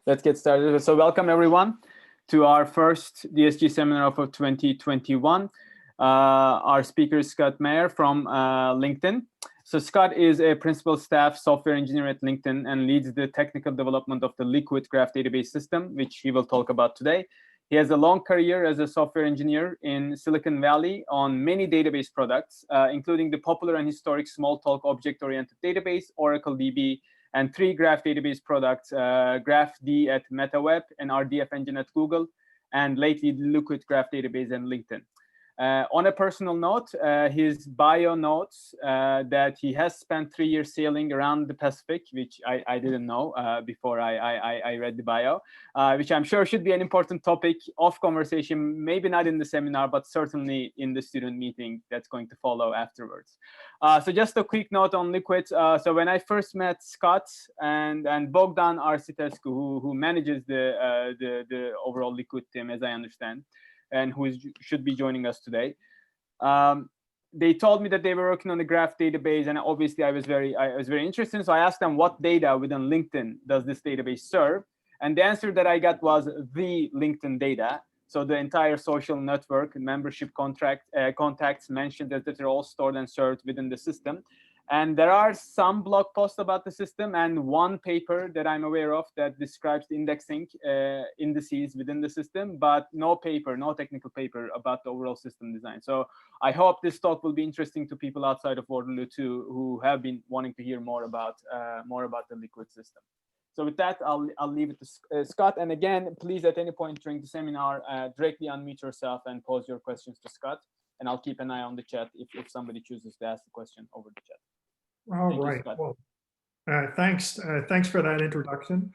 Let's get started. So welcome everyone to our first DSG seminar for 2021. Our speaker is Scott Meyer from LinkedIn. So Scott is a principal staff software engineer at LinkedIn and leads the technical development of the Liquid Graph database system, which he will talk about today. He has a long career as a software engineer in Silicon Valley on many database products, including the popular and historic Smalltalk object-oriented database, Oracle DB, and 3 graph database products, GraphD at MetaWeb and RDF Engine at Google, and lately Liquid Graph database and LinkedIn. On a personal note, his bio notes that he has spent 3 years sailing around the Pacific, which I didn't know before I read the bio, which I'm sure should be an important topic of conversation, maybe not in the seminar, but certainly in the student meeting that's going to follow afterwards. So just a quick note on Liquid. So when I first met Scott and Bogdan Arsitescu, who manages the overall Liquid team, as I understand, and who should be joining us today. They told me that they were working on the graph database, and obviously I was very interested. So I asked them, what data within LinkedIn does this database serve? And the answer that I got was the LinkedIn data. So the entire social network, membership contacts mentioned that they're all stored and served within the system. And there are some blog posts about the system and one paper that I'm aware of that describes the indexing indices within the system, but no technical paper about the overall system design. So I hope this talk will be interesting to people outside of Waterloo too, who have been wanting to hear more about the Liquid system. So with that, I'll leave it to Scott. And again, please, at any point during the seminar, directly unmute yourself and pose your questions to Scott. And I'll keep an eye on the chat if somebody chooses to ask the question over the chat. All right. Well, thanks for that introduction.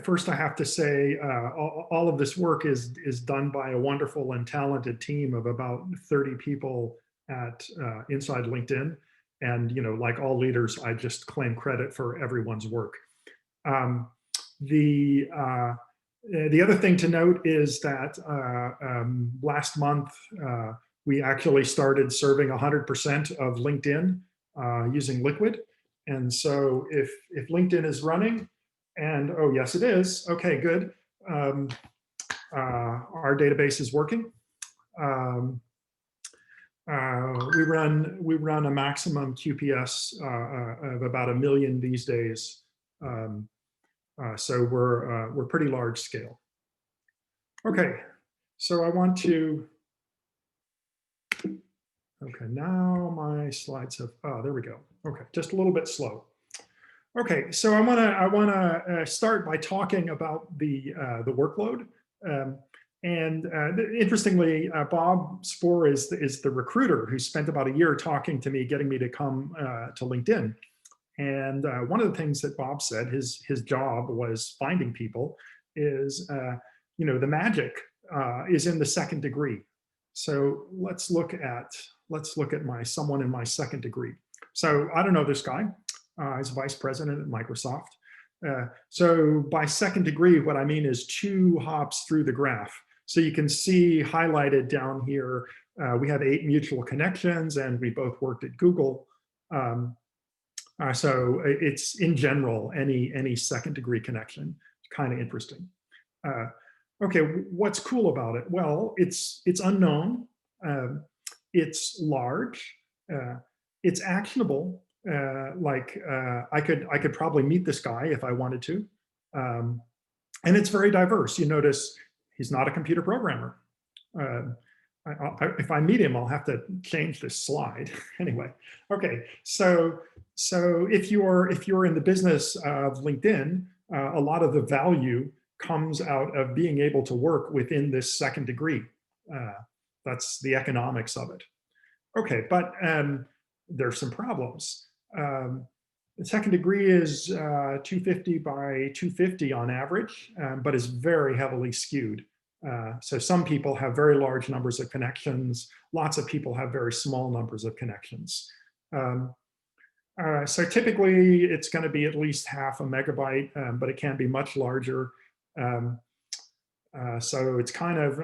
First, I have to say all of this work is done by a wonderful and talented team of about 30 people at inside LinkedIn. And like all leaders, I just claim credit for everyone's work. The other thing to note is that last month, we actually started serving 100% of LinkedIn using Liquid. And so if LinkedIn is running, and oh, yes, it is. Okay, good. Our database is working. We run a maximum QPS of about 1 million these days. So we're pretty large scale. Okay, so I want to. Okay, now my slides have, oh, there we go. Okay, just a little bit slow. Okay, so I wanna start by talking about the workload. Interestingly, Bob Spoor is the recruiter who spent about a year talking to me, getting me to come to LinkedIn. And one of the things that Bob said, his job was finding people, is the magic is in the second degree. So let's look at someone in my second degree. So I don't know this guy. He's vice president at Microsoft. So by second degree, what I mean is 2 hops through the graph. So you can see highlighted down here, we have 8 mutual connections, and we both worked at Google. So it's in general any second degree connection. It's kind of interesting. Okay, what's cool about it? Well, it's unknown, it's large, it's actionable. I could probably meet this guy if I wanted to, and it's very diverse. You notice he's not a computer programmer. If I meet him, I'll have to change this slide anyway. Okay, so if you're in the business of LinkedIn, a lot of the value comes out of being able to work within this second degree. That's the economics of it. Okay, but there's some problems. The second degree is 250 by 250 on average, but is very heavily skewed. So some people have very large numbers of connections. Lots of people have very small numbers of connections. So typically it's going to be at least half a megabyte, but it can be much larger. So it's kind of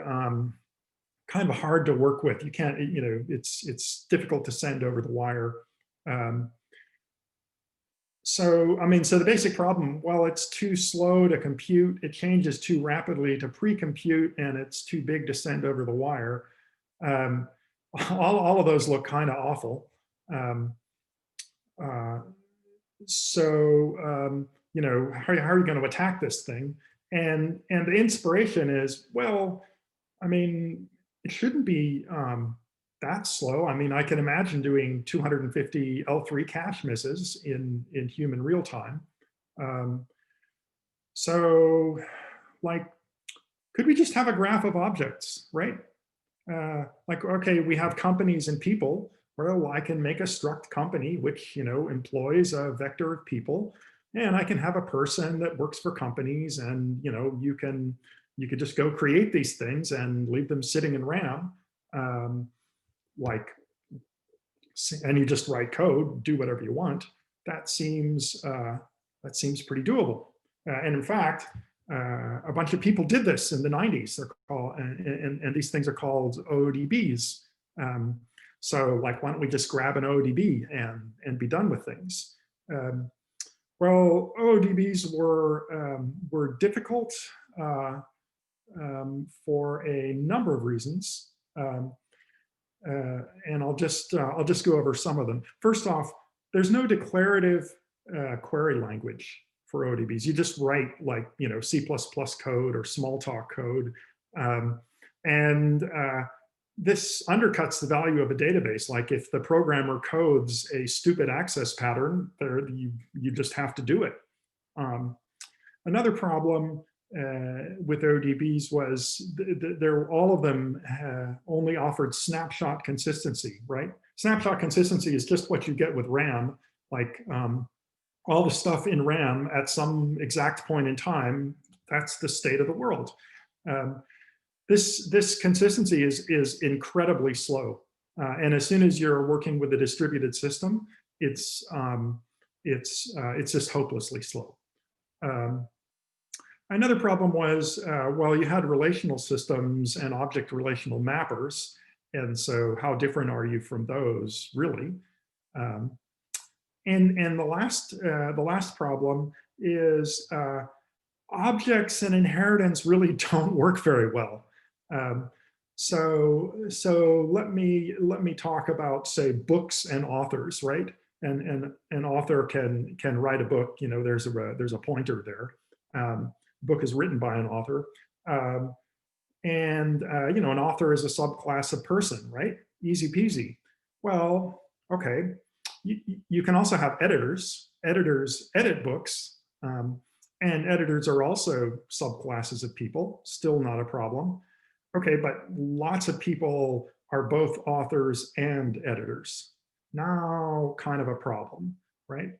hard to work with. You can't, it's difficult to send over the wire. So, I mean, so the basic problem, well, it's too slow to compute, it changes too rapidly to pre-compute, and it's too big to send over the wire. Um, all of those look kind of awful. Um, uh, you know, how are you going to attack this thing? And the inspiration is, well, I mean, it shouldn't be that slow. I mean, I can imagine doing 250 L3 cache misses in human real time. Um, so, like, could we just have a graph of objects, right? Like, okay, we have companies and people. Well, I can make a struct company, which, you know, employs a vector of people. And I can have a person that works for companies, and, you know, you could just go create these things and leave them sitting in RAM. Like, and you just write code, do whatever you want. That seems pretty doable. And in fact, a bunch of people did this in the 90s. They're called, and these things are called ODBs. So, like, why don't we just grab an ODB and be done with things? Well, ODBs were difficult for a number of reasons. And I'll just go over some of them. First off, there's no declarative query language for ODBs. You just write, like, you know, C++ code or Smalltalk code. And this undercuts the value of a database. Like, if the programmer codes a stupid access pattern, you just have to do it. Another problem with ODBs was all of them only offered snapshot consistency, right? Snapshot consistency is just what you get with RAM. Like, all the stuff in RAM at some exact point in time, that's the state of the world. This consistency is incredibly slow. And as soon as you're working with a distributed system, it's just hopelessly slow. Another problem was, well, you had relational systems and object relational mappers. And so how different are you from those, really? And the last problem is objects and inheritance really don't work very well. So let me talk about, say, books and authors, right? And an author can write a book. You know, there's a pointer there. Book is written by an author. You know, an author is a subclass of person, right? Easy peasy. Well, okay. You can also have editors. Editors edit books. And editors are also subclasses of people. Still not a problem. Okay, but lots of people are both authors and editors. Now, kind of a problem, right?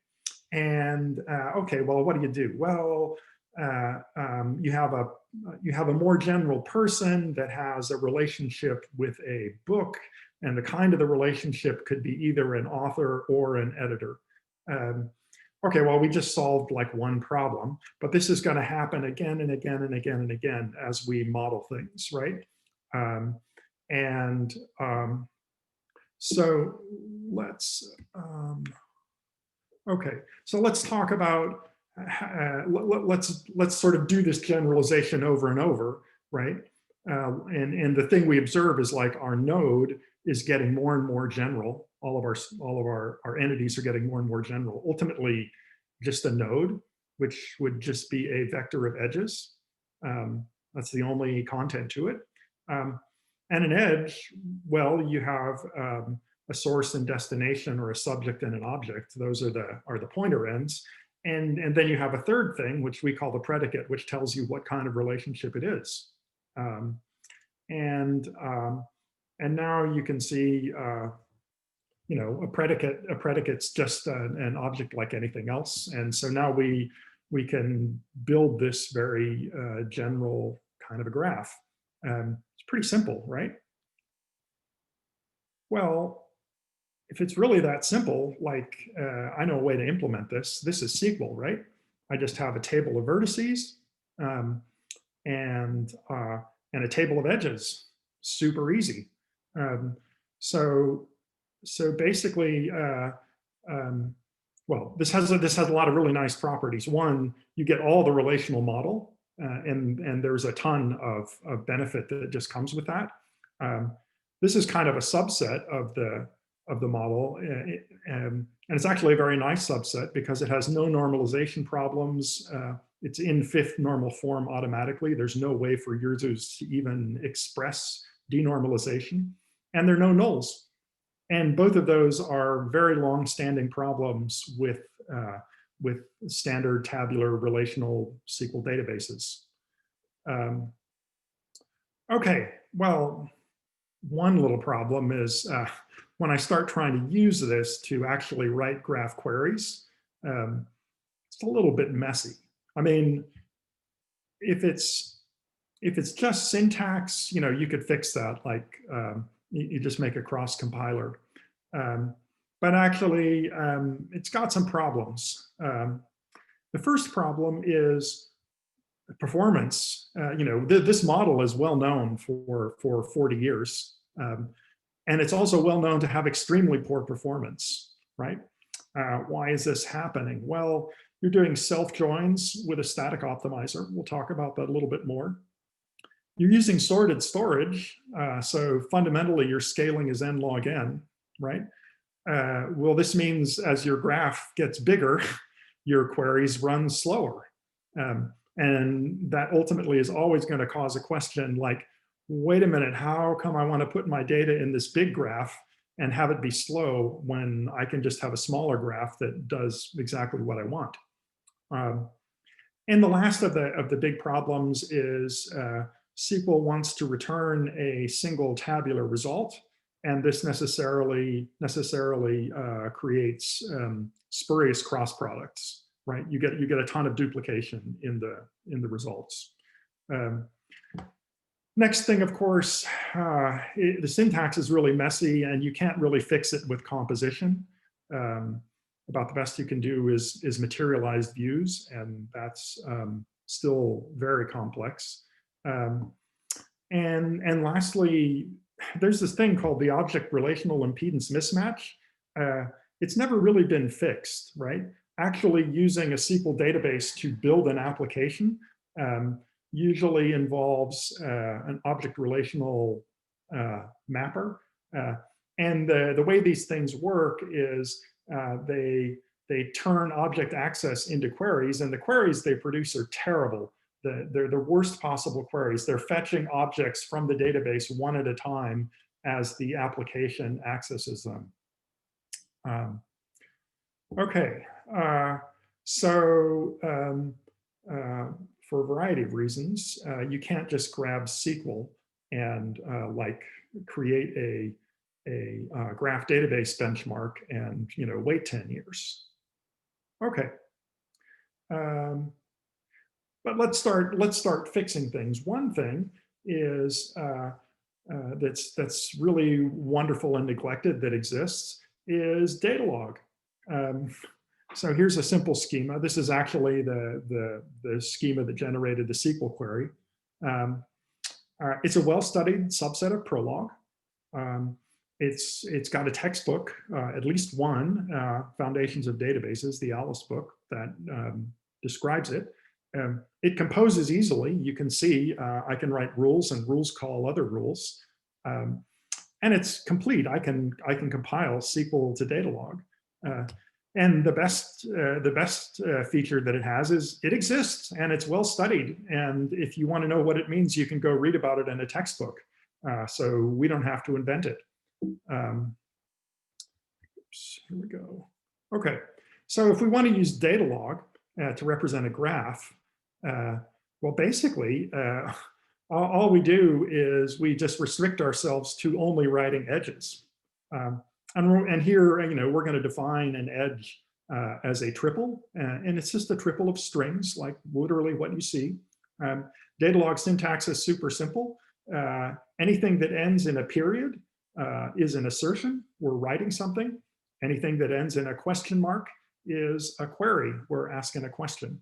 And okay, well, what do you do? Well, you have a more general person that has a relationship with a book, and the kind of the relationship could be either an author or an editor. Okay, well, we just solved, like, one problem, but this is going to happen again and again and again and again as we model things, right? So let's okay, so let's talk about let's sort of do this generalization over and over, right? And the thing we observe is, like, our node is getting more and more general. All of our entities are getting more and more general. Ultimately, just a node, which would just be a vector of edges. That's the only content to it. And an edge, well, you have a source and destination, or a subject and an object. Those are the pointer ends. And then you have a third thing, which we call the predicate, which tells you what kind of relationship it is. And now you can see, you know, a predicate's just an object like anything else. And so now we can build this very general kind of a graph. It's pretty simple, right? Well, if it's really that simple, like, I know a way to implement this. This is SQL, right? I just have a table of vertices and a table of edges. Super easy. So basically, well, this has a lot of really nice properties. One, you get all the relational model, and there's a ton of benefit that just comes with that. This is kind of a subset of the model, and it's actually a very nice subset because it has no normalization problems. It's in fifth normal form automatically. There's no way for users to even express denormalization, and there are no nulls. And both of those are very long-standing problems with standard tabular relational SQL databases. Okay, well, one little problem is when I start trying to use this to actually write graph queries, it's a little bit messy. I mean, if it's just syntax, you know, you could fix that. Like you just make a cross compiler. But actually, it's got some problems. The first problem is performance. You know, this model is well known for 40 years. And it's also well known to have extremely poor performance, right? Why is this happening? Well, you're doing self-joins with a static optimizer. We'll talk about that a little bit more. You're using sorted storage. So fundamentally, your scaling is n log n, right? Well, this means as your graph gets bigger, your queries run slower. And that ultimately is always going to cause a question like, wait a minute, how come I want to put my data in this big graph and have it be slow when I can just have a smaller graph that does exactly what I want? And the last of the big problems is SQL wants to return a single tabular result, and this necessarily creates spurious cross products, right? You get a ton of duplication in the results. Next thing, of course, the syntax is really messy, and you can't really fix it with composition. About the best you can do is materialized views, and that's still very complex. And lastly, there's this thing called the object relational impedance mismatch. It's never really been fixed, right? Actually using a SQL database to build an application usually involves an object relational mapper. And the way these things work is they turn object access into queries, and the queries they produce are terrible. They're the worst possible queries. They're fetching objects from the database one at a time as the application accesses them. Okay, so for a variety of reasons, you can't just grab SQL and like create a graph database benchmark and wait 10 years. Okay. But let's start fixing things. One thing is that's really wonderful and neglected that exists is Datalog. So here's a simple schema. This is actually the schema that generated the SQL query. It's a well-studied subset of Prolog. It's got a textbook, at least one, Foundations of Databases, the Alice book that describes it. It composes easily. You can see I can write rules, and rules call other rules. And it's complete. I can compile SQL to Datalog. And the best feature that it has is it exists, and it's well studied. And if you want to know what it means, you can go read about it in a textbook. So we don't have to invent it. Oops, here we go. Okay, so if we want to use Datalog to represent a graph, well, basically, all we do is we just restrict ourselves to only writing edges. And here, we're going to define an edge as a triple, and it's just a triple of strings, like literally what you see. Datalog syntax is super simple. Anything that ends in a period is an assertion. We're writing something. Anything that ends in a question mark is a query. We're asking a question.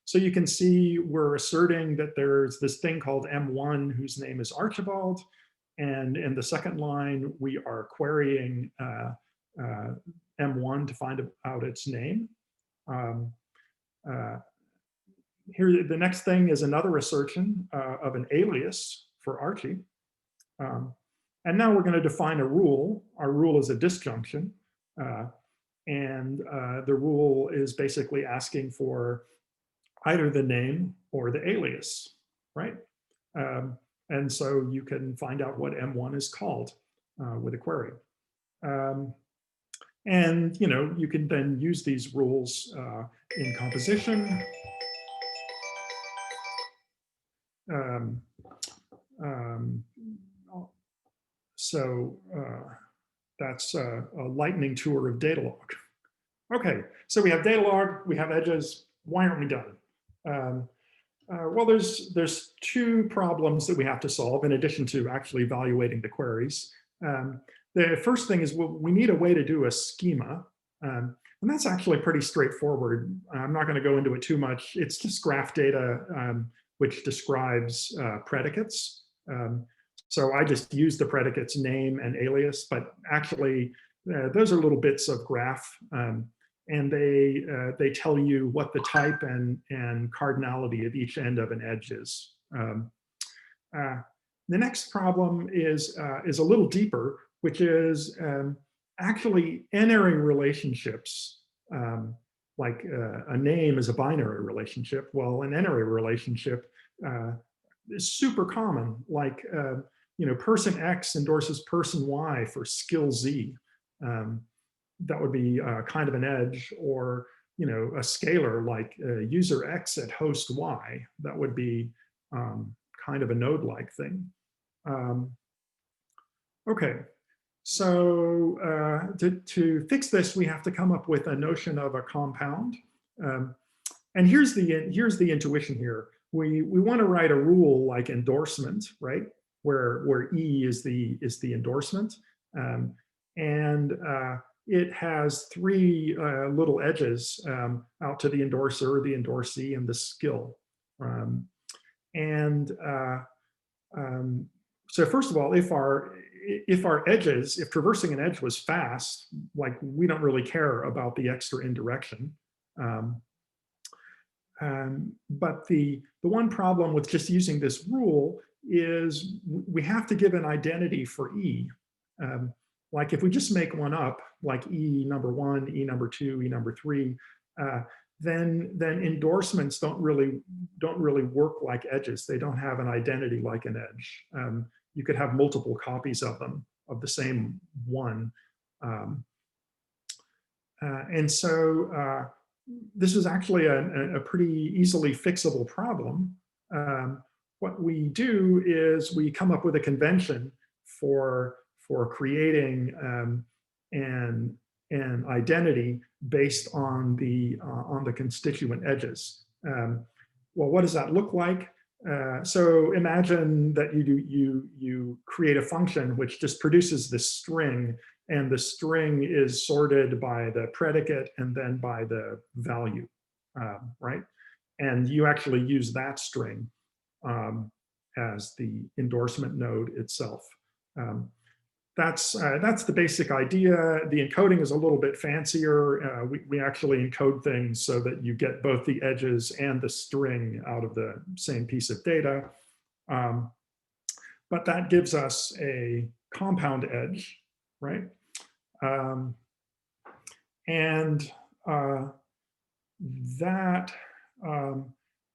So you can see we're asserting that there's this thing called M1 whose name is Archibald. And in the second line, we are querying M1 to find out its name. Here, the next thing is another assertion of an alias for Archie. And now we're going to define a rule. Our rule is a disjunction. And the rule is basically asking for either the name or the alias, right? And so you can find out what M1 is called with a query. And you can then use these rules in composition. So that's a lightning tour of Datalog. Okay, so we have Datalog, we have edges. Why aren't we done? Well, there's two problems that we have to solve in addition to actually evaluating the queries. The first thing is we need a way to do a schema. And that's actually pretty straightforward. I'm not going to go into it too much. It's just graph data, which describes predicates. So I just use the predicates name and alias, but actually those are little bits of graph. And they tell you what the type and cardinality of each end of an edge is. The next problem is a little deeper, which is actually n-ary relationships. Like a name is a binary relationship. Well, an n-ary relationship is super common. Like person X endorses person Y for skill Z. That would be kind of an edge, or a scalar like user X at host Y. That would be kind of a node-like thing. Okay, so to fix this, we have to come up with a notion of a compound. And here's the intuition here. We want to write a rule like endorsement, right? Where E is the endorsement, and it has three little edges out to the endorser, the endorsee, and the skill. So first of all, if our edges, if traversing an edge was fast, like we don't really care about the extra indirection. But the one problem with just using this rule is we have to give an identity for E. Like if we just make one up, like E number 1, E number 2, E number 3, then endorsements don't really work like edges. They don't have an identity like an edge. You could have multiple copies of them, of the same one. And so this is actually a pretty easily fixable problem. What we do is we come up with a convention for creating an identity based on the constituent edges. Well, what does that look like? So imagine that you create a function which just produces this string, and the string is sorted by the predicate and then by the value, right? And you actually use that string as the endorsement node itself. That's the basic idea. The encoding is a little bit fancier. We actually encode things so that you get both the edges and the string out of the same piece of data. But that gives us a compound edge, right? And that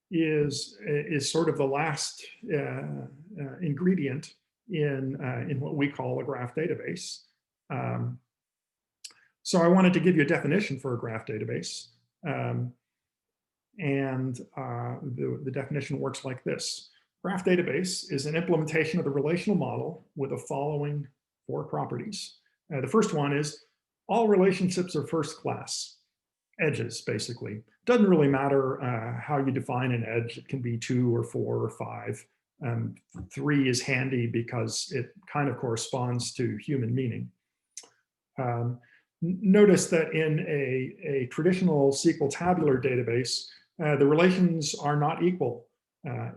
is sort of the last ingredient in what we call a graph database. So I wanted to give you a definition for a graph database. And the definition works like this. Graph database is an implementation of the relational model with the following 4 properties. The first one is all relationships are first class. Edges, basically. Doesn't really matter how you define an edge. It can be 2 or 4 or 5. 3 is handy because it kind of corresponds to human meaning. Notice that in a traditional SQL tabular database, the relations are not equal.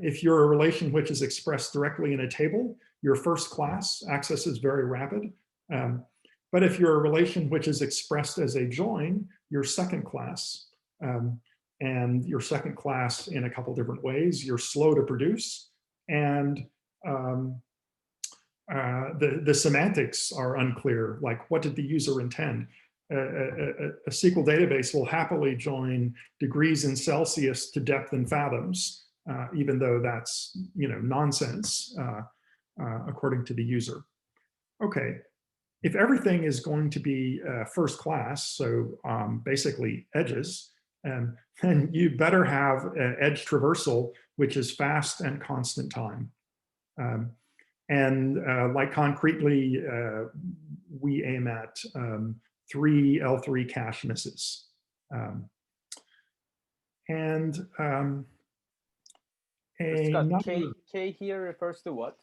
If you're a relation which is expressed directly in a table, your first class access is very rapid. But if you're a relation which is expressed as a join, you're second class. And you're second class in a couple different ways. You're slow to produce, and the semantics are unclear. Like, what did the user intend? A SQL database will happily join degrees in Celsius to depth in fathoms, even though that's nonsense according to the user. Okay, if everything is going to be first class, so basically edges, then you better have edge traversal, which is fast and constant time. Like concretely, we aim at 3 L3 cache misses. Scott, K here refers to what?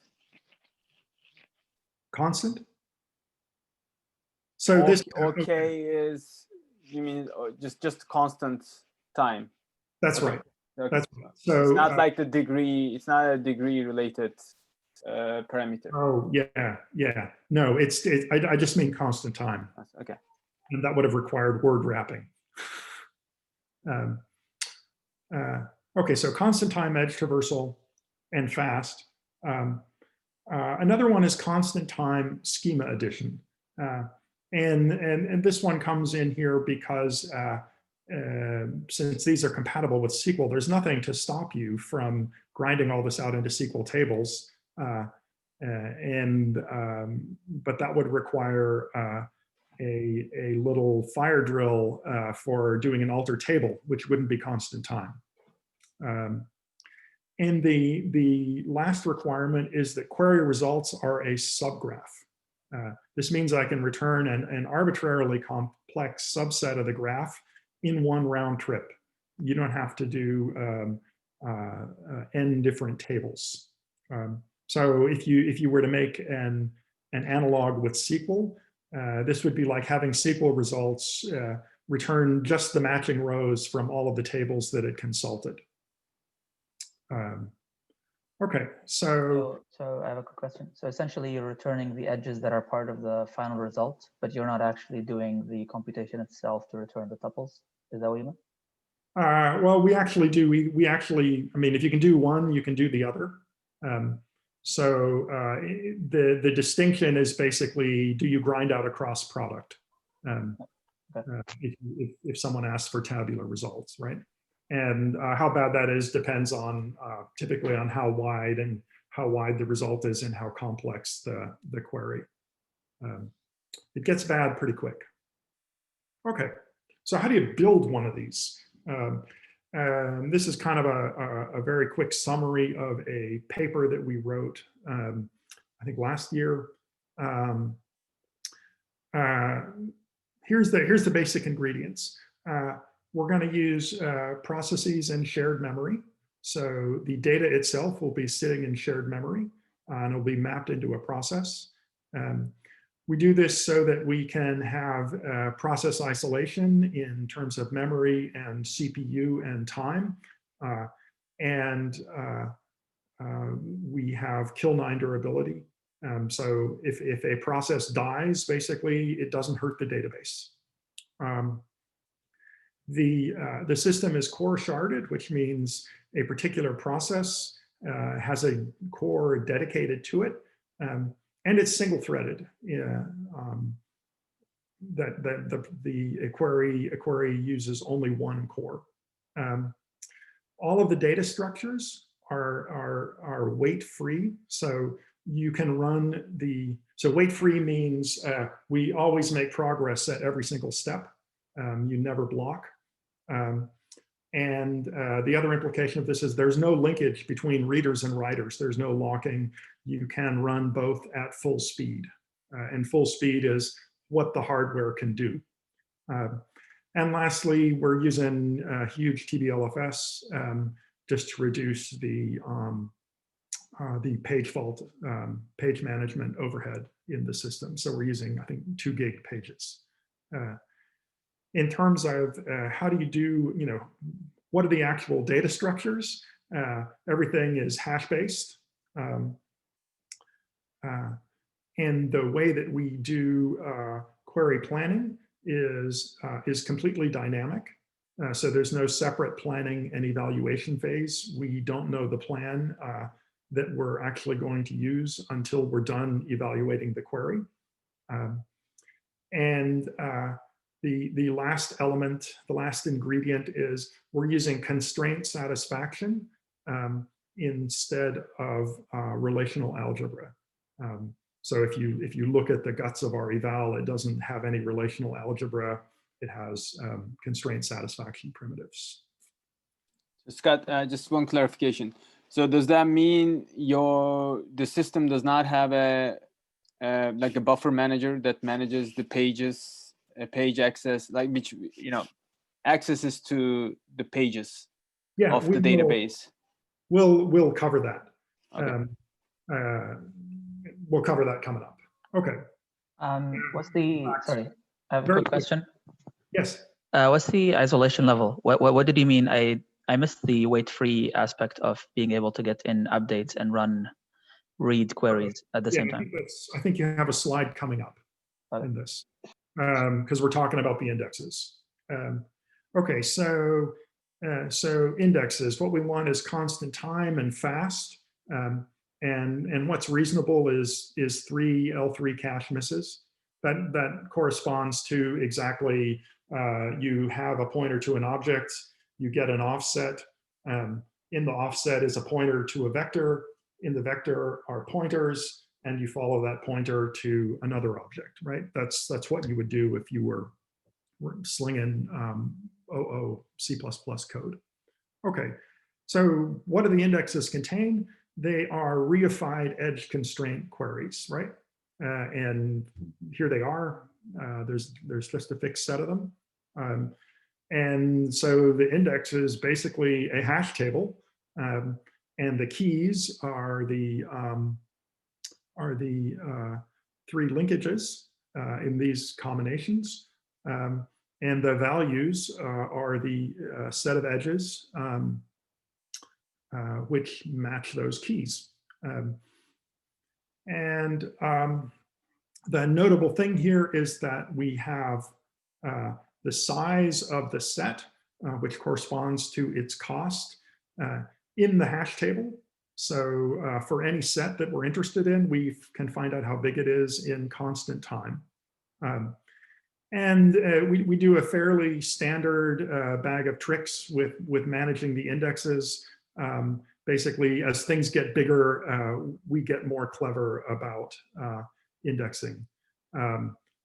Constant. So this K is, you mean just constant time? That's right. Okay. That's right. So it's not like the degree. It's not a degree related parameter. Oh yeah. No, I just mean constant time. Okay. And that would have required word wrapping. Okay, so constant time edge traversal and fast. Another one is constant time schema addition. And this one comes in here because since these are compatible with SQL, there's nothing to stop you from grinding all this out into SQL tables. But that would require a little fire drill for doing an alter table, which wouldn't be constant time. And the last requirement is that query results are a subgraph. This means I can return an arbitrarily complex subset of the graph in one round trip. You don't have to do n different tables. So if you were to make an analog with SQL, this would be like having SQL results return just the matching rows from all of the tables that it consulted. Okay, so I have a quick question. So essentially you're returning the edges that are part of the final result, but you're not actually doing the computation itself to return the tuples. Is that what you meant? Well, we actually do. We actually, I mean, if you can do one, you can do the other. The distinction is basically, do you grind out a cross product? If someone asks for tabular results, right? And how bad that is depends on typically on how wide the result is and how complex the query. It gets bad pretty quick. Okay, so how do you build one of these? This is kind of a very quick summary of a paper that we wrote, I think last year. Here's the basic ingredients. We're going to use processes in shared memory. So the data itself will be sitting in shared memory and it'll be mapped into a process. We do this so that we can have process isolation in terms of memory and CPU and time. We have kill9 durability. So if a process dies, basically, it doesn't hurt the database. The system is core sharded, which means a particular process has a core dedicated to it, and it's single threaded. A query uses only one core. All of the data structures are weight free, so you can run so weight free means we always make progress at every single step. You never block. The other implication of this is there's no linkage between readers and writers. There's no locking. You can run both at full speed. And full speed is what the hardware can do. And lastly, we're using huge TBLFS just to reduce the page fault, page management overhead in the system. So we're using, I think, 2 gig pages. In terms of how do you do, what are the actual data structures? Everything is hash-based. And the way that we do query planning is completely dynamic. So there's no separate planning and evaluation phase. We don't know the plan that we're actually going to use until we're done evaluating the query. The last element, the last ingredient is we're using constraint satisfaction instead of relational algebra. So if you look at the guts of our eval, it doesn't have any relational algebra. It has constraint satisfaction primitives. Scott, just one clarification. So does that mean the system does not have like a buffer manager that manages the pages, page access, like which accesses to the pages of the database? We'll cover that. Okay. We'll cover that coming up. Okay. Sorry, I have a quick question. Yes. What's the isolation level? What did you mean? I missed the wait-free aspect of being able to get in updates and read queries at the same time. I think you have a slide coming up in this, because we're talking about the indexes. Okay, so indexes, what we want is constant time and fast. And what's reasonable is 3 L3 cache misses. That corresponds to exactly, you have a pointer to an object, you get an offset. In the offset is a pointer to a vector. In the vector are pointers, and you follow that pointer to another object, right? That's what you would do if you were slinging C++ code. Okay, so what do the indexes contain? They are reified edge constraint queries, right? And here they are. There's just a fixed set of them. And so the index is basically a hash table, and the keys are the 3 linkages in these combinations, and the values are the set of edges which match those keys. The notable thing here is that we have the size of the set, which corresponds to its cost, in the hash table. So for any set that we're interested in, we can find out how big it is in constant time. We do a fairly standard bag of tricks with managing the indexes. Basically, as things get bigger, we get more clever about indexing.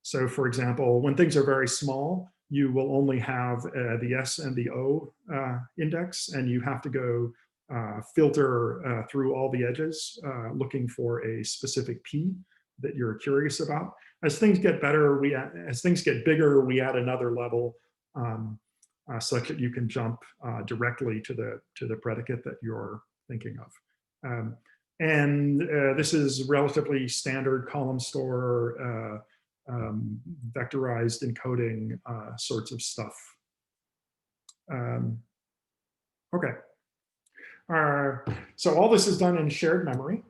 So for example, when things are very small, you will only have the S and the O index, and you have to go filter through all the edges looking for a specific P that you're curious about. As things get better, as things get bigger, we add another level such that you can jump directly to the predicate that you're thinking of. This is relatively standard column store, vectorized encoding sorts of stuff. Okay. So all this is done in shared memory.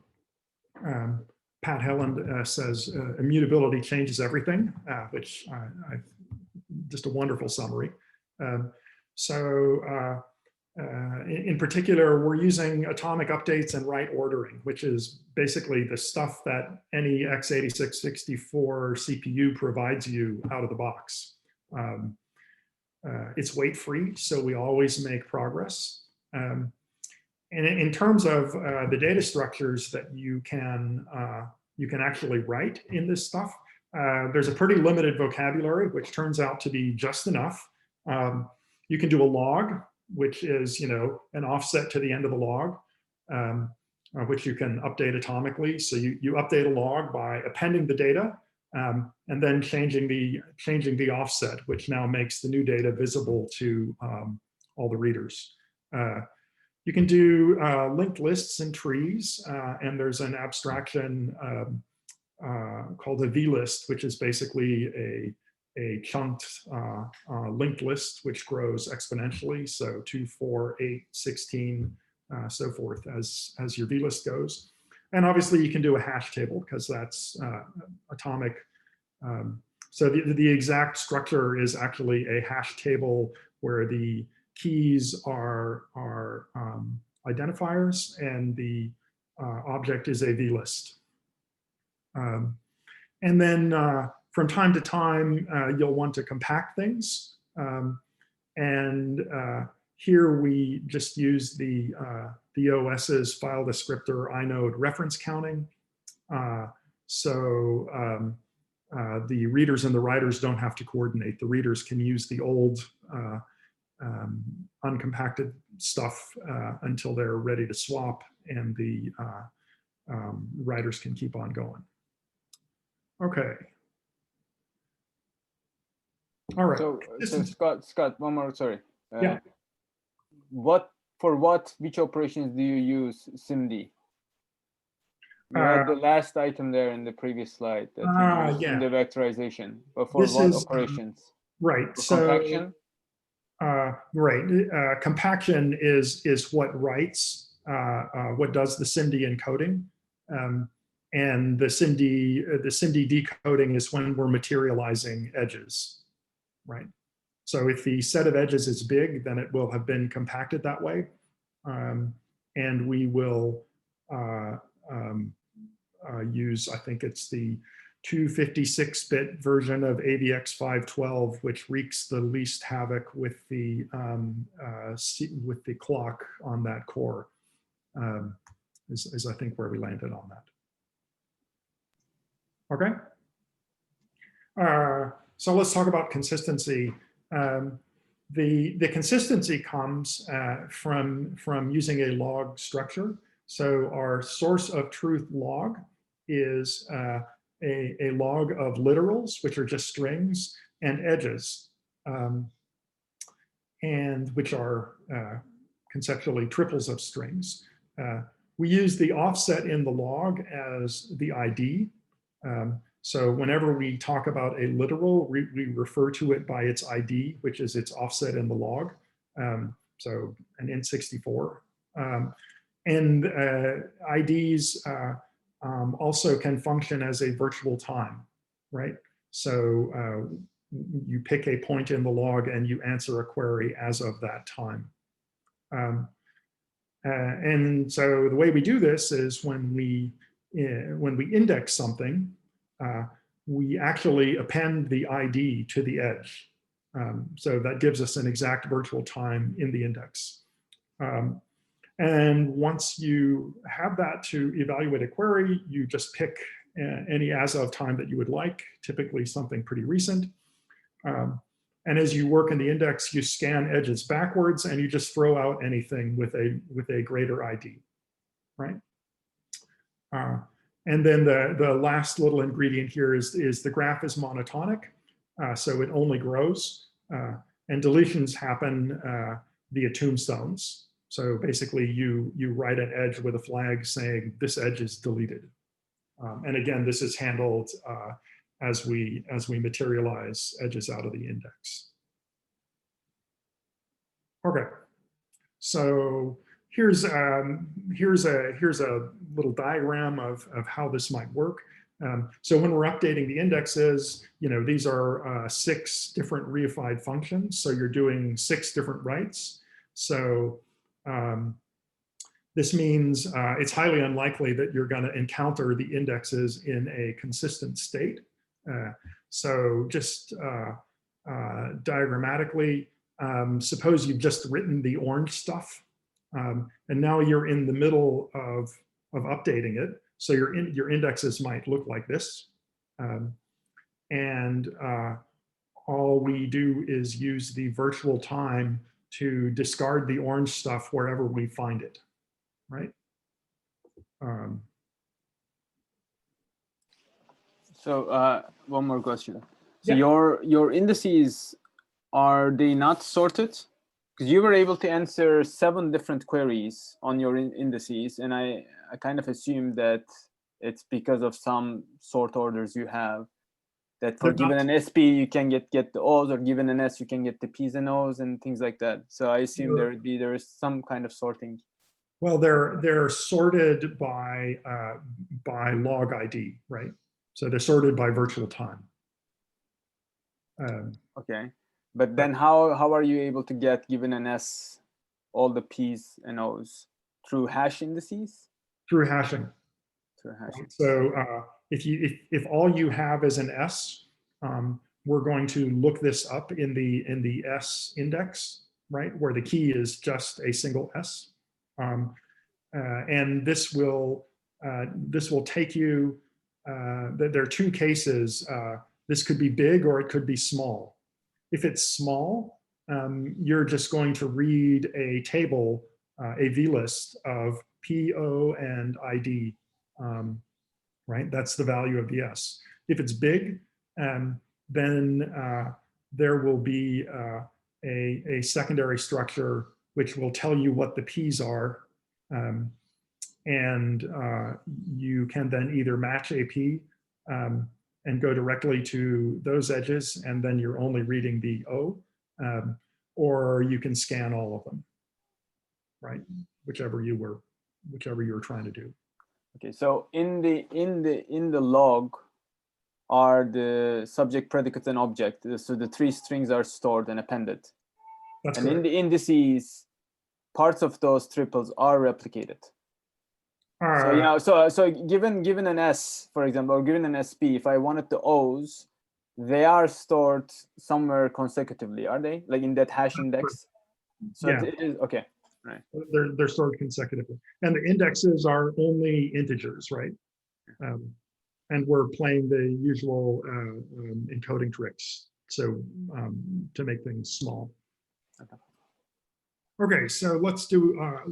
Pat Helland says immutability changes everything, which just a wonderful summary. In particular, we're using atomic updates and write ordering, which is basically the stuff that any x86-64 CPU provides you out of the box. It's weight-free, so we always make progress. And in terms of the data structures that you can actually write in this stuff, there's a pretty limited vocabulary, which turns out to be just enough. You can do a log, which is an offset to the end of the log, which you can update atomically. So you update a log by appending the data and then changing the offset, which now makes the new data visible to all the readers. You can do linked lists and trees, and there's an abstraction called a V-list, which is basically a chunked linked list, which grows exponentially. So 2, 4, 8, 16, so forth as your V-list goes. And obviously you can do a hash table because that's atomic So the exact structure is actually a hash table where the keys are identifiers and the object is a vlist. And then from time to time, you'll want to compact things. Here we just use the OS's file descriptor inode reference counting. The readers and the writers don't have to coordinate. The readers can use the old uncompacted stuff until they're ready to swap, and the writers can keep on going. Okay. All right. So Scott, one more, sorry. Yeah. Which operations do you use SIMD? You had the last item there in the previous slide that you used in the vectorization. But for what operations? Right. For compaction? Right. Compaction is what writes, what does the SIMD encoding. And the SIMD decoding is when we're materializing edges, right? So if the set of edges is big, then it will have been compacted that way. And we will use, I think it's the 256-bit version of AVX512, which wreaks the least havoc with the clock on that core, is I think where we landed on that. Okay. So let's talk about consistency. The consistency comes from using a log structure. So our source of truth log is a log of literals, which are just strings, and edges, and which are conceptually triples of strings. We use the offset in the log as the ID. So whenever we talk about a literal, we refer to it by its ID, which is its offset in the log. So an int64. And IDs also can function as a virtual time, right? So you pick a point in the log and you answer a query as of that time. And so the way we do this is when we index something, we actually append the ID to the edge. So that gives us an exact virtual time in the index. And once you have that to evaluate a query, you just pick any as of time that you would like, typically something pretty recent. And as you work in the index, you scan edges backwards and you just throw out anything with a greater ID, right? And then the last little ingredient here is the graph is monotonic, so it only grows, and deletions happen via tombstones. So basically you write an edge with a flag saying this edge is deleted. And again, this is handled as we materialize edges out of the index. Okay, so here's a little diagram of how this might work. So when we're updating the indexes, these are 6 different reified functions. So you're doing 6 different writes. So this means it's highly unlikely that you're going to encounter the indexes in a consistent state. So just diagrammatically, suppose you've just written the orange stuff, and now you're in the middle of updating it. So your indexes might look like this. All we do is use the virtual time to discard the orange stuff wherever we find it, right? So one more question. So yeah. your indices, are they not sorted? Because you were able to answer 7 different queries on your indices, and I kind of assume that it's because of some sort orders you have. That for given an SP, you can get the O's, or given an S, you can get the P's and O's and things like that. So I assume there is some kind of sorting. Well, they're sorted by log ID, right? So they're sorted by virtual time. Okay, but then how are you able to get, given an S, all the P's and O's? Through hash indices? Through hashing. Through hashing. So if all you have is an S, we're going to look this up in the S index, right, where the key is just a single S, and this will take you. There are two cases. This could be big or it could be small. If it's small, you're just going to read a table, a VList of P, O, and ID, right? That's the value of the S. If it's big, then there will be a secondary structure which will tell you what the P's are, and you can then either match a P and go directly to those edges, and then you're only reading the O, or you can scan all of them, right? Whichever you were trying to do. Okay, so in the log are the subject, predicates, and object. So the three strings are stored and appended. That's and correct. In the indices, parts of those triples are replicated. So you know, so given an S, for example, or given an SP, if I wanted the O's, they are stored somewhere consecutively, are they? Like in that hash index? So yeah. it is, okay, right. They're stored consecutively. And the indexes are only integers, right? And we're playing the usual encoding tricks, so to make things small. Okay, so let's do a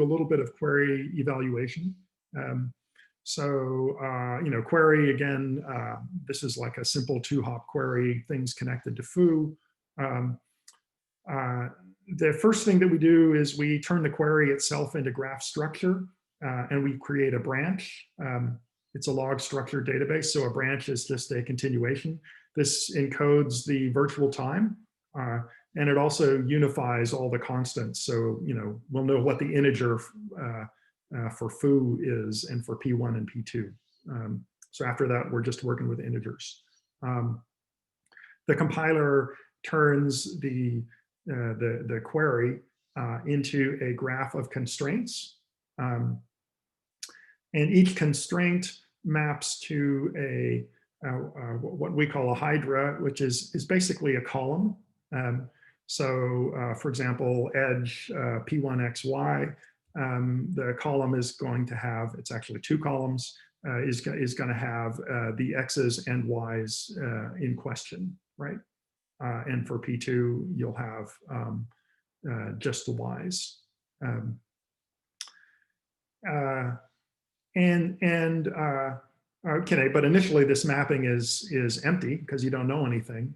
little bit of query evaluation. You know, query again. This is like a simple 2-hop query, things connected to foo. The first thing that we do is we turn the query itself into graph structure, and we create a branch. It's a log structured database, so a branch is just a continuation. This encodes the virtual time, and it also unifies all the constants. So, you know, we'll know what the integer for foo is, and for P1 and P2. So after that, we're just working with integers. The compiler turns the query into a graph of constraints. And each constraint maps to what we call a hydra, which is basically a column. For example, edge P1XY, the column is going to have, it's actually 2 columns, is going to have the X's and Y's in question, right? And for P2, you'll have just the Y's. Okay, but initially this mapping is empty because you don't know anything.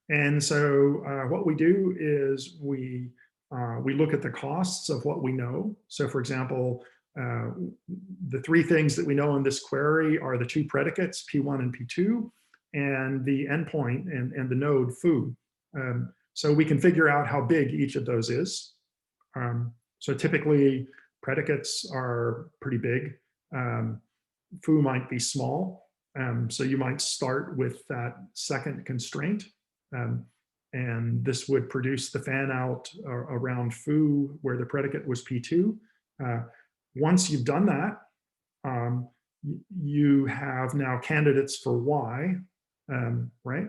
And so what we do is we look at the costs of what we know. So for example, the 3 things that we know in this query are the 2 predicates, P1 and P2, and the endpoint and the node foo. So we can figure out how big each of those is. So typically predicates are pretty big. Foo might be small. So you might start with that second constraint. And this would produce the fan out around foo where the predicate was P2. Once you've done that, you have now candidates for Y, right?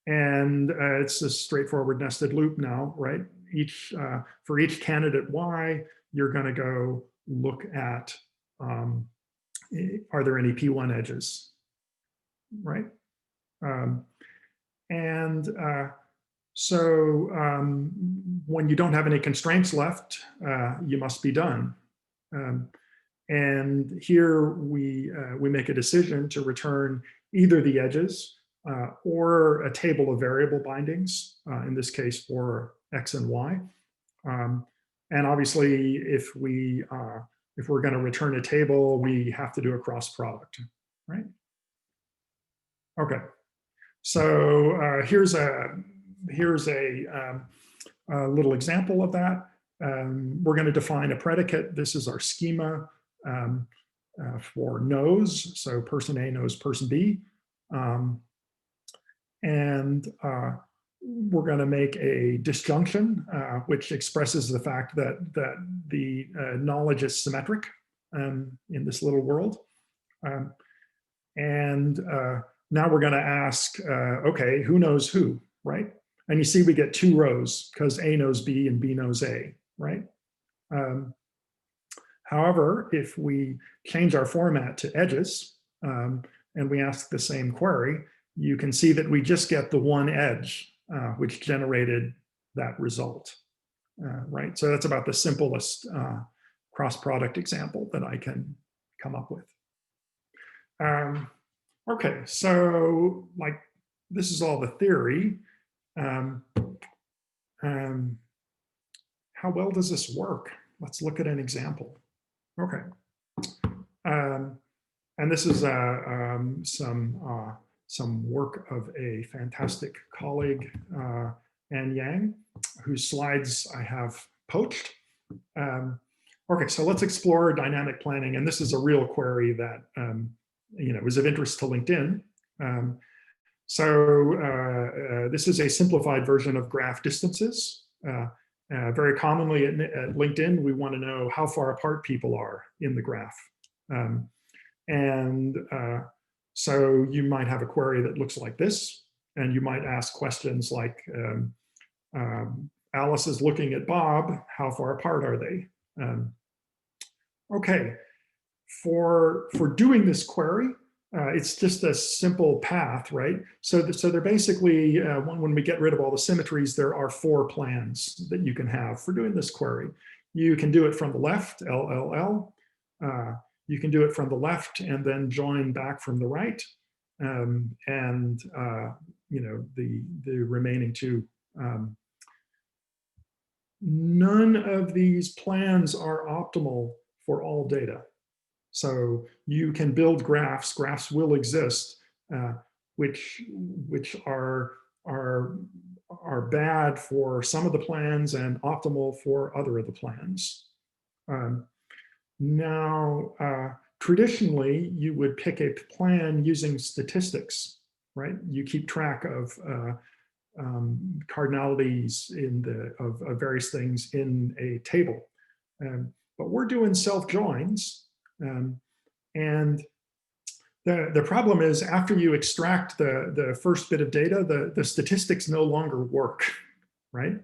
And it's a straightforward nested loop now, right? For each candidate Y, you're going to go look at, are there any P1 edges, right? When you don't have any constraints left, you must be done. And here we make a decision to return either the edges or a table of variable bindings, in this case for X and Y. And obviously, if we're going to return a table, we have to do a cross product, right? Okay. So here's a little example of that. We're going to define a predicate. This is our schema for knows. So person A knows person B. And we're going to make a disjunction, which expresses the fact that the knowledge is symmetric in this little world. And now we're going to ask, okay, who knows who, right? And you see we get two rows because A knows B and B knows A, right? However, if we change our format to edges and we ask the same query, you can see that we just get the one edge, which generated that result, right? So that's about the simplest cross-product example that I can come up with. Okay, so like this is all the theory. How well does this work? Let's look at an example. Okay. And this is some work of a fantastic colleague, Ann Yang, whose slides I have poached. Okay, so let's explore dynamic planning. And this is a real query that is of interest to LinkedIn. This is a simplified version of graph distances. Very commonly at LinkedIn, we want to know how far apart people are in the graph. So you might have a query that looks like this, and you might ask questions like, Alice is looking at Bob, how far apart are they? Okay, for doing this query, it's just a simple path, right? So they're basically, when we get rid of all the symmetries, there are 4 plans that you can have for doing this query. You can do it from the left, LLL. You can do it from the left and then join back from the right. The remaining 2. None of these plans are optimal for all data. So you can build graphs. Graphs will exist, which are bad for some of the plans and optimal for other of the plans. Traditionally, you would pick a plan using statistics, right? You keep track of cardinalities of various things in a table, but we're doing self-joins. And the problem is after you extract the first bit of data, the statistics no longer work, right?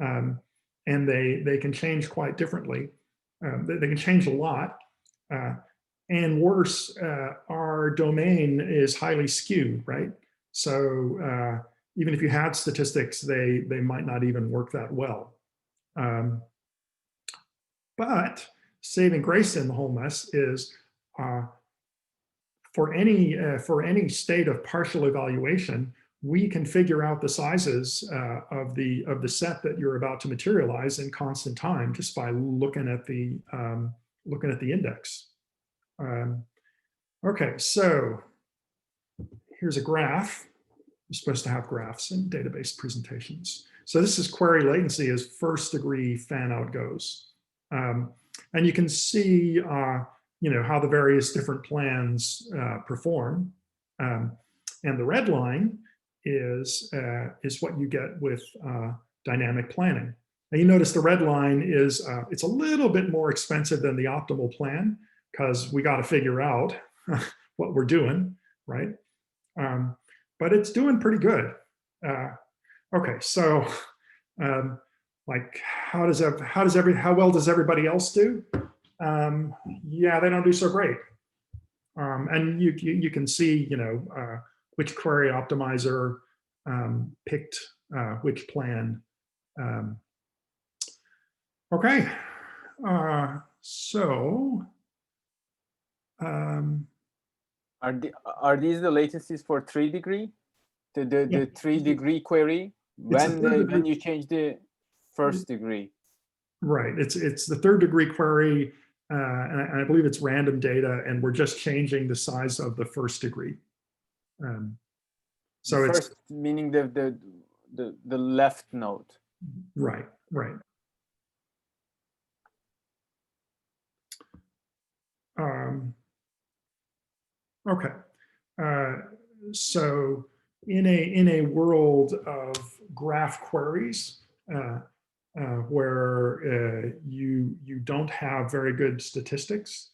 And they can change quite differently. They can change a lot. And worse, our domain is highly skewed, right? So even if you had statistics, they might not even work that well. But saving grace in the whole mess is for any state of partial evaluation, we can figure out the sizes of the set that you're about to materialize in constant time just by looking at the index. Okay, so here's a graph. You're supposed to have graphs in database presentations. So this is query latency as first degree fan out goes. And you can see, how the various different plans perform. And the red line is what you get with dynamic planning. And you notice the red line is, it's a little bit more expensive than the optimal plan because we got to figure out what we're doing, right? But it's doing pretty good. Okay, so like how well does everybody else do? Yeah, they don't do so great. And you can see, which query optimizer picked which plan. Okay, so are these the latencies for 3 degree? The 3 degree query when you change the first degree? Right. It's the 3rd degree query, and I believe it's random data, and we're just changing the size of the 1st degree. So it's first, meaning the left node. Right. Right. Okay. So in a world of graph queries where you don't have very good statistics,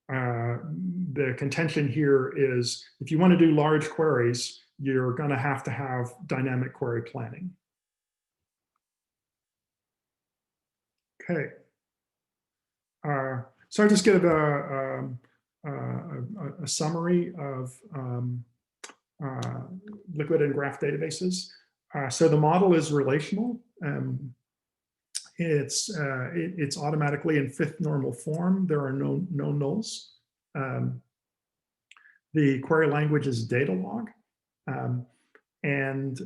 the contention here is if you want to do large queries, you're going to have dynamic query planning. Okay. So I just give a summary of liquid and graph databases. So the model is relational. It's automatically in fifth normal form. There are no nulls. The query language is Datalog, and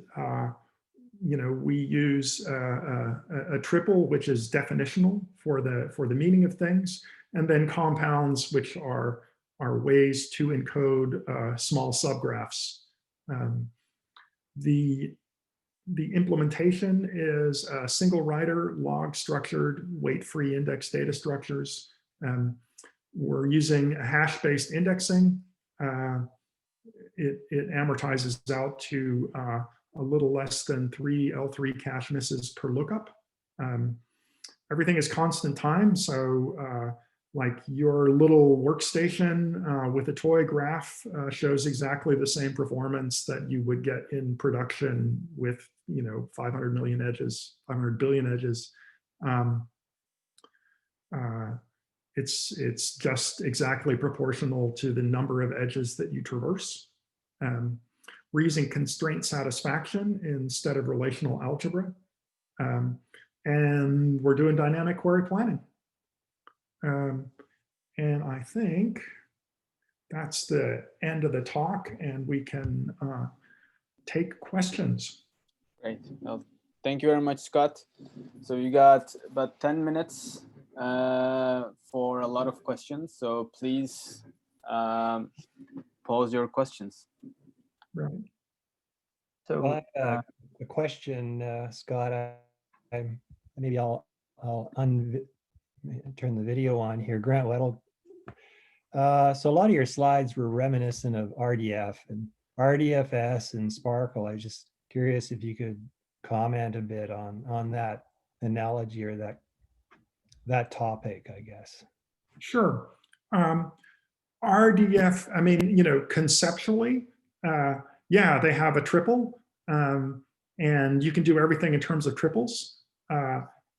we use a triple, which is definitional for the meaning of things, and then compounds, which are ways to encode small subgraphs. The implementation is a single writer, log structured, weight-free index data structures. We're using a hash-based indexing. It amortizes out to a little less than 3 L3 cache misses per lookup. Everything is constant time, so like your little workstation with a toy graph shows exactly the same performance that you would get in production with 500 million edges, 500 billion edges. It's just exactly proportional to the number of edges that you traverse. We're using constraint satisfaction instead of relational algebra. And we're doing dynamic query planning. And I think that's the end of the talk, and we can take questions. Great. Well, thank you very much, Scott. So you got about 10 minutes for a lot of questions. So please pose your questions. Right. So Well, I have a question, Scott. Maybe I'll turn the video on here. Grant Weddle. So a lot of your slides were reminiscent of RDF and RDFS and Sparkle. I was just curious if you could comment a bit on that analogy or that topic, I guess. Sure. RDF, I mean, conceptually, yeah, they have a triple, and you can do everything in terms of triples.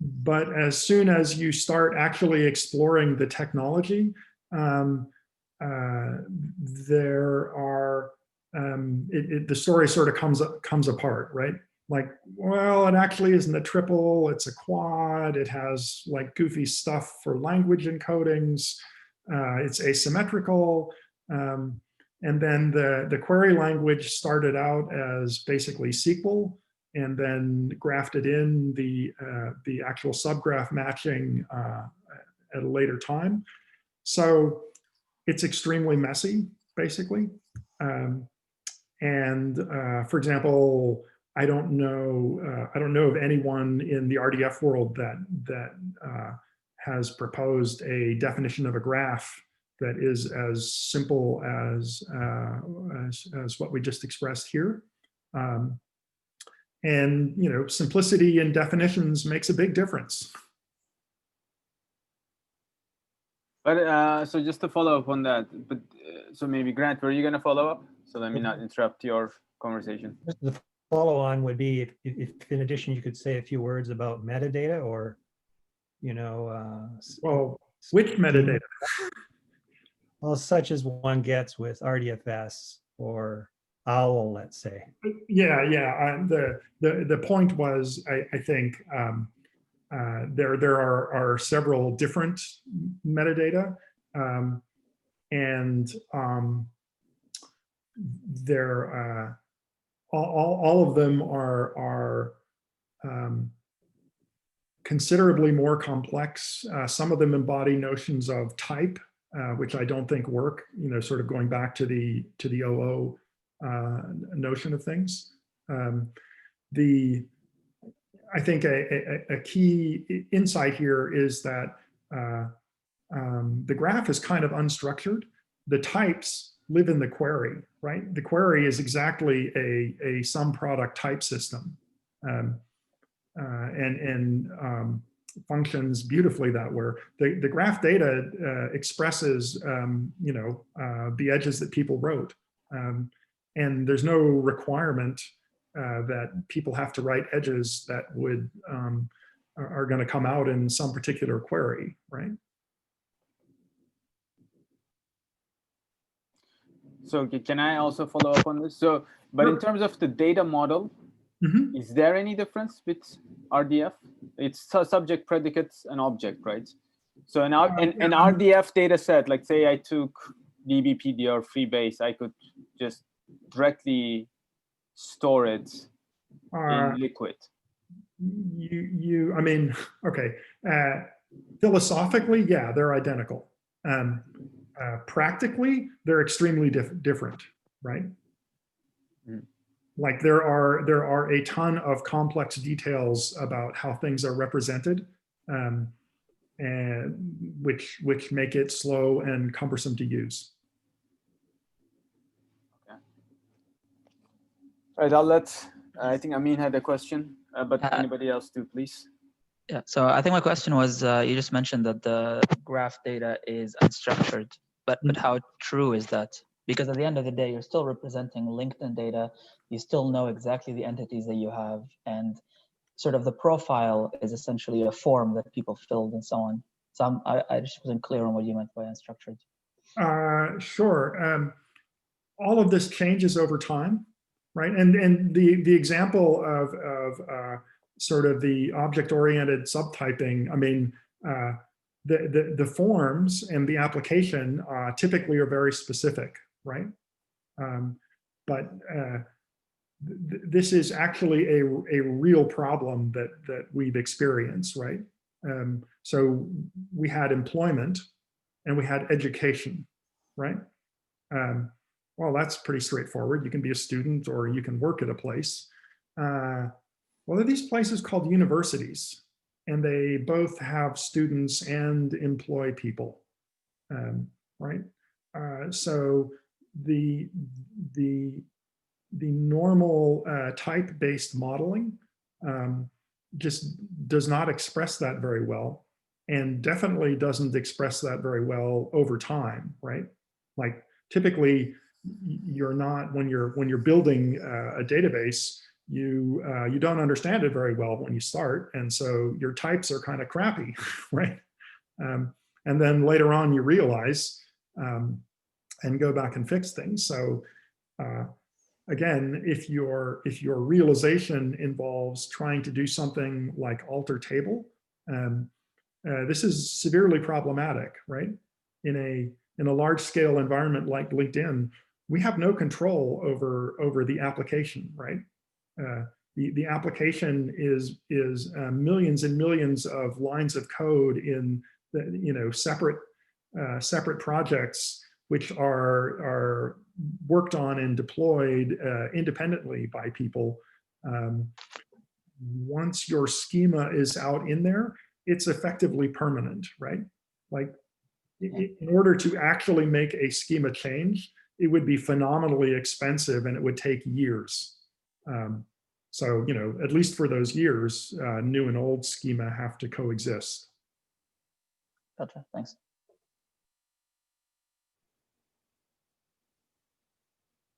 But as soon as you start actually exploring the technology, there are the story sort of comes apart, right? Like, well, it actually isn't a triple; it's a quad. It has like goofy stuff for language encodings. It's asymmetrical. And then the query language started out as basically SQL, and then grafted in the actual subgraph matching at a later time. So it's extremely messy, basically. For example, I don't know of anyone in the RDF world that has proposed a definition of a graph that is as simple as what we just expressed here. And simplicity in definitions makes a big difference. But so just to follow up on that, but so maybe Grant, were you going to follow up? So let me not interrupt your conversation. The follow-on would be if in addition you could say a few words about metadata, or well, which metadata? Well, such as one gets with RDFS or OWL, let's say. Yeah. The point was, I think there are several different metadata, and they're all of them are considerably more complex. Some of them embody notions of type, which I don't think work. Sort of going back to the OO notion of things. I think a key insight here is that the graph is kind of unstructured. The types, live in the query, right? The query is exactly a sum product type system, and functions beautifully that way. The graph data expresses, the edges that people wrote, and there's no requirement that people have to write edges that would are going to come out in some particular query, right? So can I also follow up on this? So, but in terms of the data model, is there any difference with RDF? It's subject, predicates, and object, right? So an RDF data set, like say I took dbpd or Freebase, I could just directly store it in liquid. I mean, okay. Philosophically, yeah, they're identical. Practically, they're extremely different, right? Like there are a ton of complex details about how things are represented, and which make it slow and cumbersome to use. Okay. All right, I'll let. I think Amin had a question, but anybody else do, please. Yeah. So I think my question was, you just mentioned that the graph data is unstructured, but how true is that? Because at the end of the day, you're still representing LinkedIn data. You still know exactly the entities that you have, and sort of the profile is essentially a form that people filled and so on. So I just wasn't clear on what you meant by unstructured. Sure. All of this changes over time, right? And the example of sort of the object-oriented subtyping, I mean, the forms and the application typically are very specific, right? But this is actually a real problem that we've experienced, right? So we had employment and we had education, right? Well, that's pretty straightforward. You can be a student or you can work at a place. Well, there are these places called universities, and they both have students and employ people, right? So the normal type-based modeling just does not express that very well, and definitely doesn't express that very well over time, right? Like typically, you're not, when you're building a database, you don't understand it very well when you start, and so your types are kind of crappy, right? And then later on you realize and go back and fix things. So again, if your realization involves trying to do something like alter table, this is severely problematic, right? In a large scale environment like LinkedIn, we have no control over the application, right? The application is millions and millions of lines of code in separate projects, which are worked on and deployed independently by people. Once your schema is out in there, it's effectively permanent, right? Like in order to actually make a schema change, it would be phenomenally expensive and it would take years. So, at least for those years, new and old schema have to coexist. Gotcha, thanks.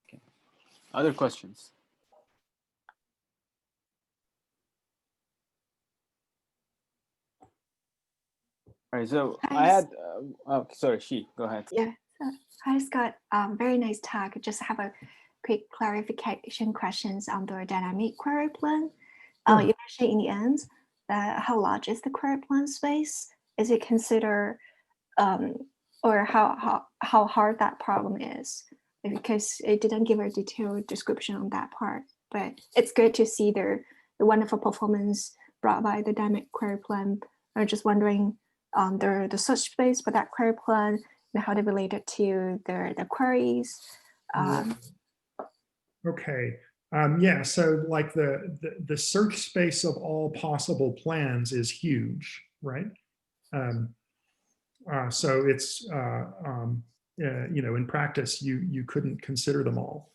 Okay. Other questions? All right, so I had, oh, sorry, go ahead. Yeah, hi Scott, very nice talk. Just have a quick clarification questions on the dynamic query plan. You mentioned in the end that how large is the query plan space? Is it considered, or how hard that problem is? Because it didn't give a detailed description on that part, but it's good to see the wonderful performance brought by the dynamic query plan. I'm just wondering, the search space for that query plan, and how they related to the queries. Okay. Yeah, so like the search space of all possible plans is huge, right? So it's in practice, you couldn't consider them all.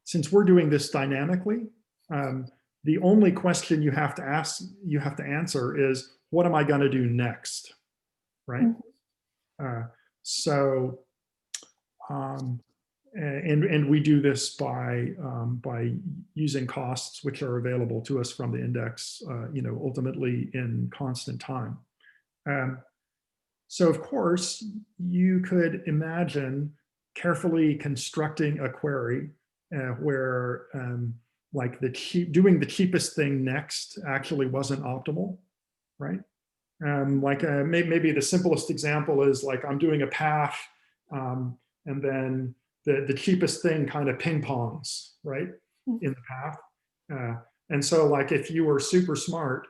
Since we're doing this dynamically, the only question you have to answer is, what am I going to do next, right? And we do this by using costs which are available to us from the index, ultimately in constant time. So of course, you could imagine carefully constructing a query where like doing the cheapest thing next actually wasn't optimal, right? Maybe the simplest example is like I'm doing a path, and then the cheapest thing kind of ping pongs, right, in the path. And so like if you were super smart,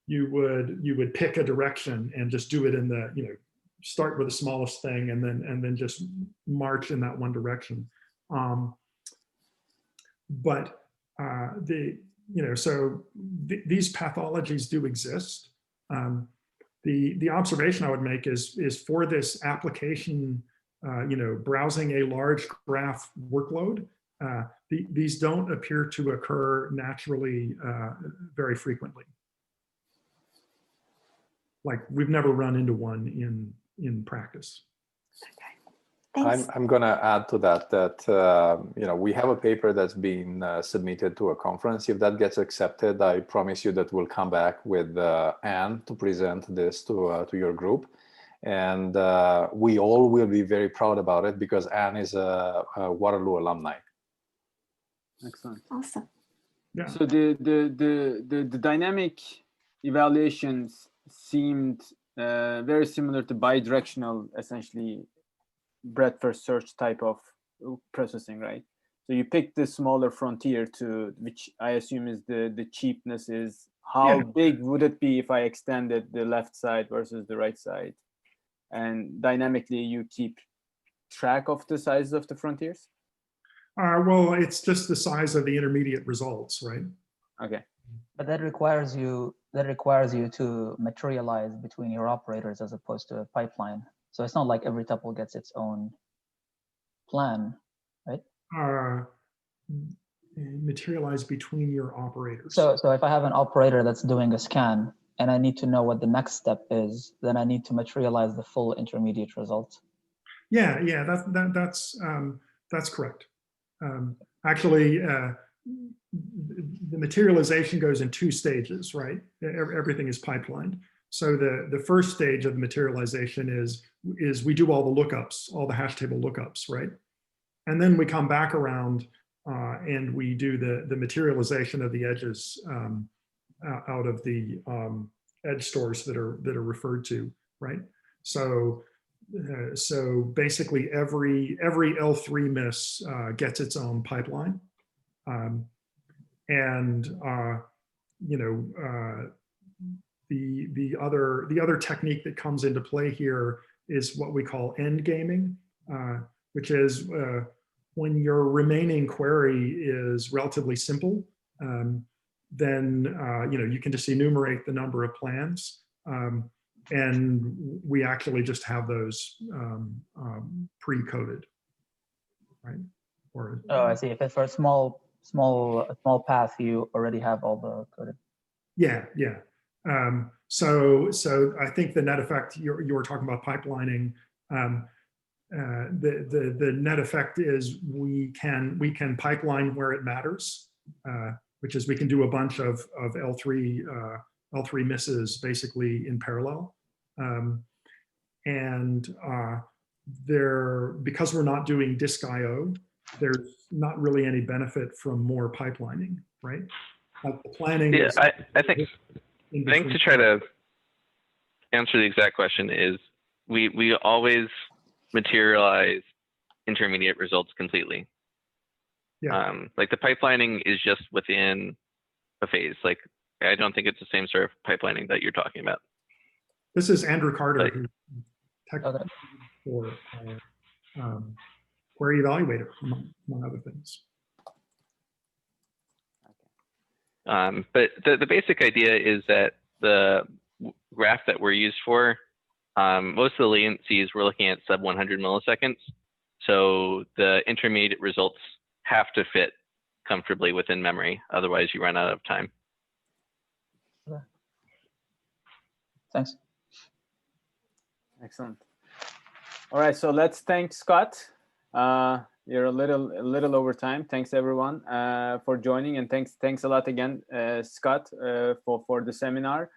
you would pick a direction and just do it in the, start with the smallest thing and then just march in that one direction. These pathologies do exist. The observation I would make is for this application, browsing a large graph workload, these don't appear to occur naturally very frequently. Like we've never run into one in practice. Thanks. I'm going to add to that we have a paper that's been submitted to a conference. If that gets accepted, I promise you that we'll come back with Anne to present this to your group. And we all will be very proud about it because Anne is a Waterloo alumni. Excellent. Awesome. Yeah. So the dynamic evaluations seemed very similar to bidirectional, essentially breadth first search type of processing, right? So you pick the smaller frontier which I assume is the cheapness is how big would it be if I extended the left side versus the right side, and dynamically you keep track of the size of the frontiers. Well, it's just the size of the intermediate results, right? Okay. But that requires you to materialize between your operators as opposed to a pipeline. So it's not like every tuple gets its own plan, right? Materialize between your operators. So if I have an operator that's doing a scan and I need to know what the next step is, then I need to materialize the full intermediate result. Yeah, that's correct. Actually, the materialization goes in two stages, right? Everything is pipelined. So the first stage of the materialization is we do all the lookups, all the hash table lookups, right? And then we come back around and we do the materialization of the edges out of the edge stores that are referred to, right? So basically every L3 miss gets its own pipeline, the other technique that comes into play here is what we call end gaming, which is when your remaining query is relatively simple, then you can just enumerate the number of plans, and we actually just have those pre-coded, right? Oh, I see. If it's for a small path, you already have all the coded. Yeah. So I think the net effect you were talking about pipelining. The net effect is we can pipeline where it matters, which is we can do a bunch of L3 misses basically in parallel, because we're not doing disk IO, there's not really any benefit from more pipelining, right? Like the planning. Yeah, I think to try to answer the exact question is we always materialize intermediate results completely. Yeah. Like the pipelining is just within a phase. Like I don't think it's the same sort of pipelining that you're talking about. This is Andrew Carter, who's Okay. for query evaluator, among other things. But the basic idea is that the graph that we're used for, most of the latencies we're looking at sub 100 milliseconds. So the intermediate results have to fit comfortably within memory. Otherwise, you run out of time. Okay. Thanks. Excellent. All right, so let's thank Scott. You're a little over time. Thanks everyone for joining, and thanks a lot again, Scott, for the seminar.